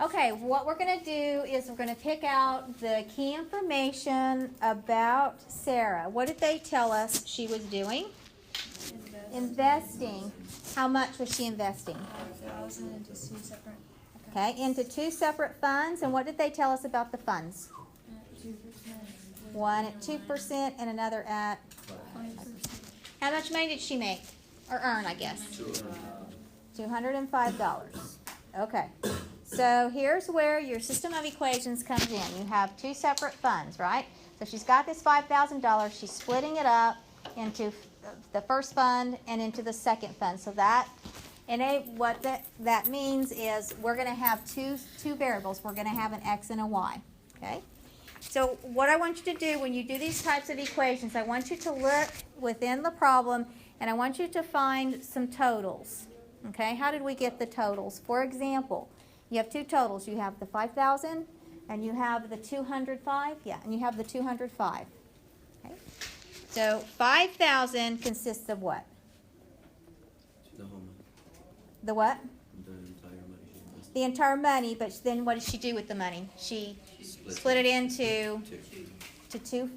Okay, what we're going to do is we're going to pick out the key information about Sarah. What did they tell us she was doing? Investing. How much was she investing? 5,000 into 2 separate accounts. Okay, into 2 separate funds. And what did they tell us about the funds? 2%. One at 2% and another at 20%. How much money did she make? Or earn, I guess. $205. Okay. So here's where your system of equations comes in. You have 2 separate funds, right? So she's got this $5,000. She's splitting it up into the first fund and into the second fund. So what that means is we're going to have two variables. We're going to have an x and a y. Okay? So what I want you to do when you do these types of equations, I want you to look within the problem and I want you to find some totals. Okay? How did we get the totals? For example, you have 2 totals. You have the 5,000 and you have the 205. Yeah, and you have the 205. Okay? So 5,000 consists of what? The home. The what? The entire money she invested. The entire money, but then what did she do with the money? She split it into two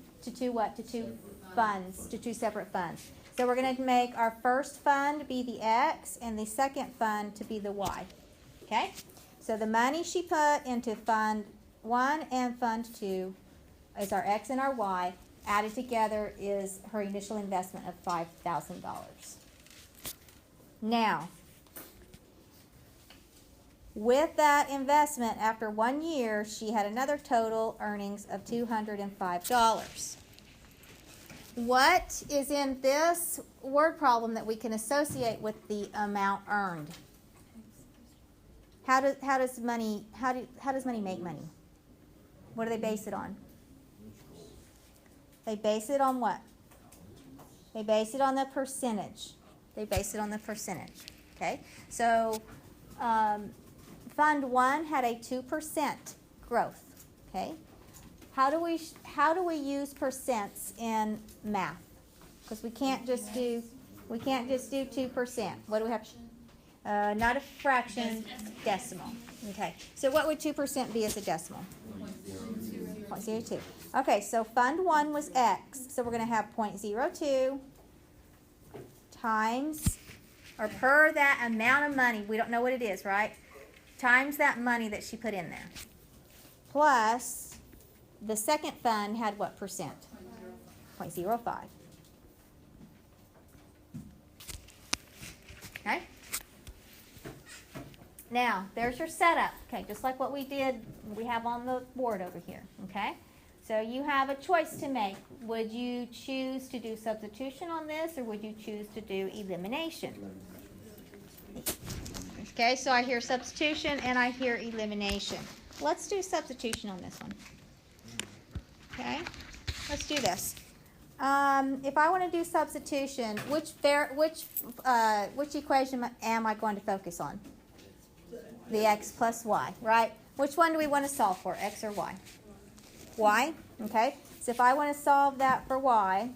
funds, to 2 separate funds. So we're going to make our first fund be the X and the second fund to be the Y. Okay? So the money she put into fund 1 and fund 2 is our X and our Y. Added together is her initial investment of $5,000. Now, with that investment, after 1 year, she had another total earnings of $205. What is in this word problem that we can associate with the amount earned? How does money make money? What do they base it on? They base it on what? They base it on the percentage. They base it on the percentage. Okay? So, Fund 1 had a 2% growth. Okay? How do we use percents in math? Because we can't just do 2%. What do we have? Not a fraction, decimal. Okay. So what would 2% be as a decimal? 0.02. Okay, so Fund 1 was X. So we're going to have 0.02 times, or per that amount of money, we don't know what it is, right? Times that money that she put in there. Plus, the second fund had what percent? 0.05. Okay? Now, there's your setup. Okay, just like what we have on the board over here. Okay? So you have a choice to make. Would you choose to do substitution on this, or would you choose to do elimination? Okay, so I hear substitution and I hear elimination. Let's do substitution on this one. Okay, let's do this. If I want to do substitution, which equation am I going to focus on? The x plus y, right? Which one do we want to solve for, x or y? Y, okay. So if I want to solve that for y,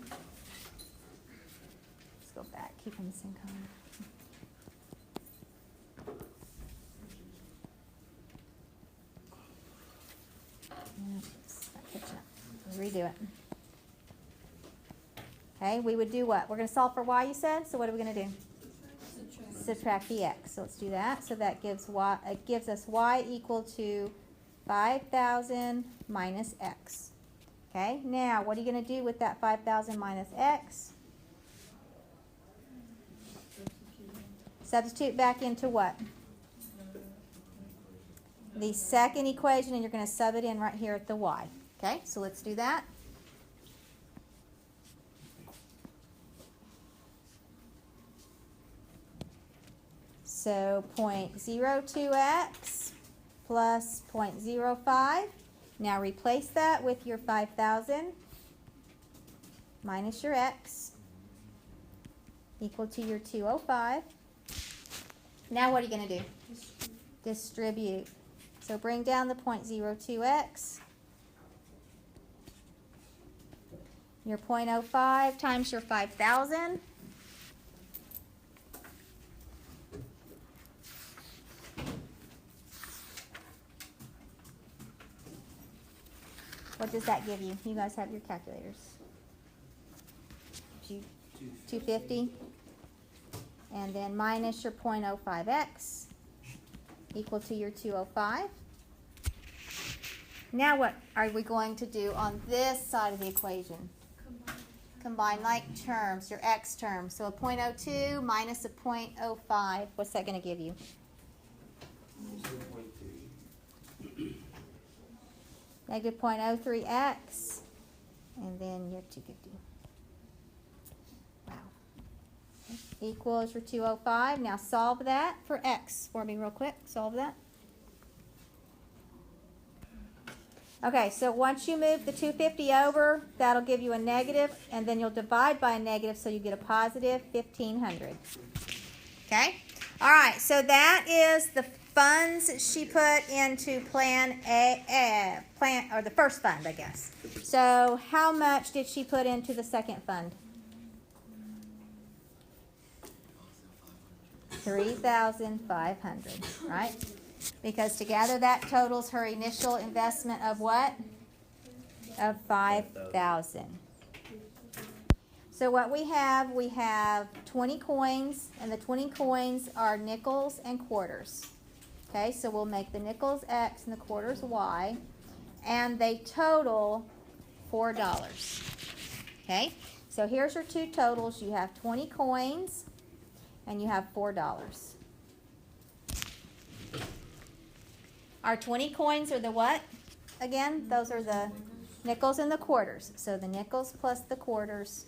let's go back, keep them the same color. Oops, not catching up. Let's redo it. Okay, we would do what? We're going to solve for y, you said? So what are we going to do? Subtract the x. So let's do that. So that gives y. It gives us y equal to 5,000 minus x. Okay. Now, what are you going to do with that 5,000 minus x? Substitute back into what? The second equation, and you're going to sub it in right here at the y. Okay. So let's do that. So 0.02x plus 0.05. Now replace that with your 5,000 minus your x equal to your 205. Now what are you going to do? Distribute. So bring down the 0.02x. Your 0.05 times your 5,000. What does that give you? You guys have your calculators. 250. And then minus your 0.05x equal to your 205. Now what are we going to do on this side of the equation? Combine like terms, your x terms. So a 0.02 minus a 0.05. What's that going to give you? 0.3. Negative 0.03x. And then your 250. Wow. Equals your 205. Now solve that for x for me real quick. Solve that. Okay, so once you move the 250 over, that'll give you a negative, and then you'll divide by a negative, so you get a positive 1,500. Okay? All right, so that is the funds she put into plan A, or the first fund, I guess. So how much did she put into the second fund? 3,500, right? Because together that totals her initial investment of what? Of 5,000. So what we have 20 coins, and the 20 coins are nickels and quarters. Okay, so we'll make the nickels X and the quarters Y, and they total $4. Okay, so here's your two totals. You have 20 coins, and you have $4. Our 20 coins are the what? Again, those are the nickels and the quarters. So the nickels plus the quarters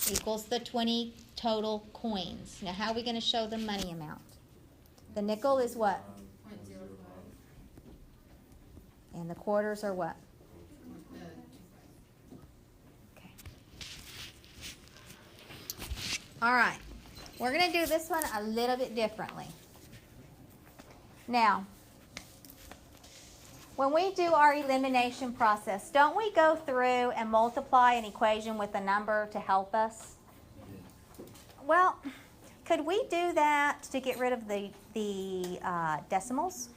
equals the 20 total coins. Now how are we going to show the money amount? The nickel is what? 0.05. And the quarters are what? Okay. All right. We're going to do this one a little bit differently. Now, when we do our elimination process, don't we go through and multiply an equation with a number to help us? Well, could we do that to get rid of the decimals?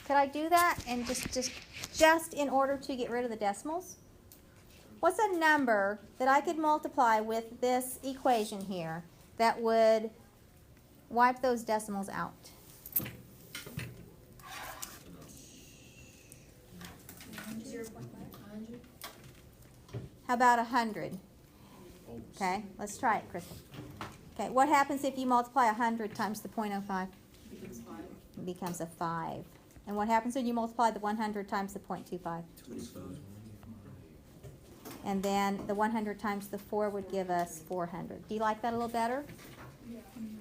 Could I do that and just in order to get rid of the decimals? What's a number that I could multiply with this equation here that would wipe those decimals out? How about 100? Okay, let's try it, Crystal. Okay, what happens if you multiply 100 times the 0.05? It becomes a 5. And what happens when you multiply the 100 times the 0.25? 25. And then the 100 times the 4 would give us 400. Do you like that a little better?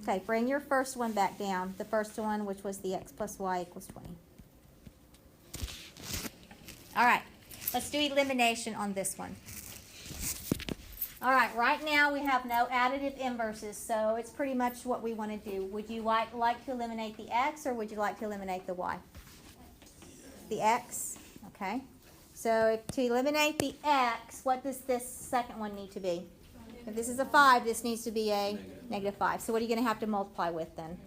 Okay, bring your first one back down. The first one, which was the x plus y equals 20. All right, let's do elimination on this one. All right, right now we have no additive inverses, so it's pretty much what we want to do. Would you like to eliminate the x, or would you like to eliminate the y? The x, okay. So to eliminate the x, what does this second one need to be? If this is a 5, this needs to be a negative 5. So what are you going to have to multiply with then?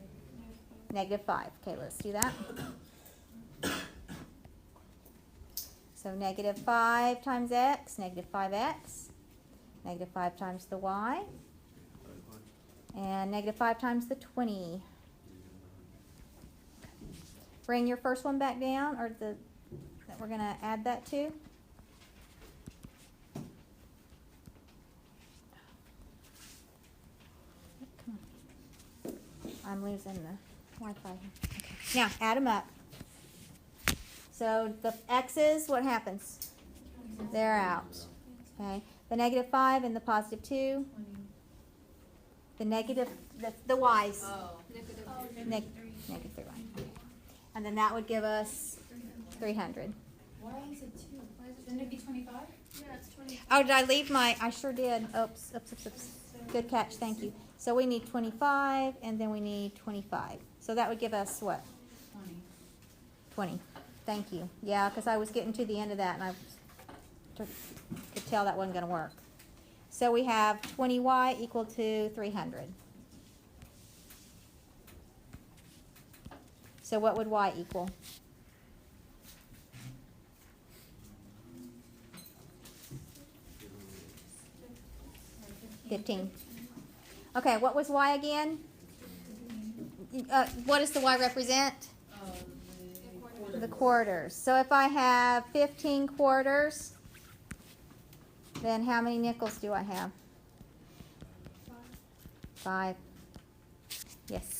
Negative 5. Okay, let's do that. So negative 5 times x, negative 5x. Negative 5 times the y. And negative 5 times the 20. Bring your first one back down, or that we're going to add that to. Come on. I'm losing the Wi-Fi here. Okay. Now, add them up. So the x's, what happens? They're out. Okay. The negative 5 and the positive 2. The negative, the y's. Negative 3. Okay. And then that would give us 300. Why is it 2? Shouldn't it be 25? Yeah, it's 25. Oh, did I leave my, I sure did. Oops. Good catch, thank you. So we need 25, and then we need 25. So that would give us what? 20. Thank you. Yeah, because I was getting to the end of that, and I could tell that wasn't going to work. So we have 20y equal to 300. So what would y equal? 15. Okay, what was Y again? What does the Y represent? The quarters. So if I have 15 quarters, then how many nickels do I have? 5. Yes.